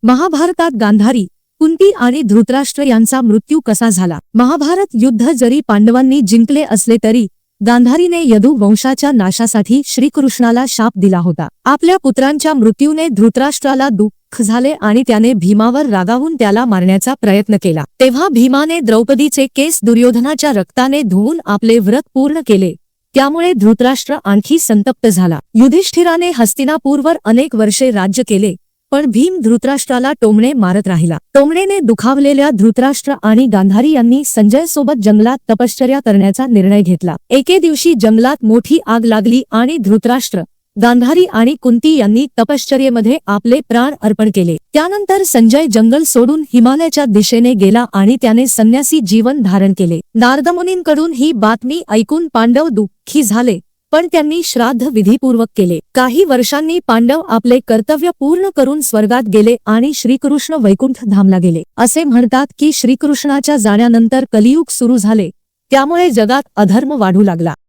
महाभारतात गांधारी, कुंती आणि धृतराष्ट्र यांचा मृत्यू कसा झाला? महाभारत युद्ध जरी पांडवांनी जिंकले असले तरी गांधारीने यदु वंशाच्या नाशासाठी श्रीकृष्णाला शाप दिला होता। आपल्या पुत्रांच्या मृत्यूने धृतराष्ट्राला दुःख झाले आणि त्याने भीमावर रागावून त्याला मारण्याचा प्रयत्न केला। तेव्हा भीमाने द्रौपदीचे केस दुर्योधनाच्या रक्ताने धुवून आपले व्रत पूर्ण केले। त्यामुळे धृतराष्ट्र आणखी संतप्त झाला। युधिष्ठिराने हस्तिनापूरवर अनेक वर्षे राज्य केले, पण भीम धृतराष्ट्राला टोमणे मारत राहिला। टोमणेने दुखावलेल्या धृतराष्ट्र आणि गांधारी यांनी संजय सोबत जंगलात तपश्चर्या करण्याचा निर्णय घेतला। एके दिवशी जंगलात मोठी आग लागली आणि धृतराष्ट्र, गांधारी आणि कुंती यांनी तपश्चर्येमध्ये आपले प्राण अर्पण केले। त्यानंतर संजय जंगल सोडून हिमालयाच्या दिशेने गेला आणि त्याने संन्यासी जीवन धारण केले। नारदमुनींकडून ही बातमी ऐकून पांडव दुःखी झाले, पण त्यांनी श्राद्ध विधीपूर्वक केले। काही वर्षांनी पांडव आपले कर्तव्य पूर्ण करून स्वर्गात गेले आणि श्रीकृष्ण वैकुंठ धामला गेले। असे म्हणतात की श्रीकृष्णाच्या जाण्यानंतर कलियुग सुरू झाले, त्यामुळे जगात अधर्म वाढू लागला।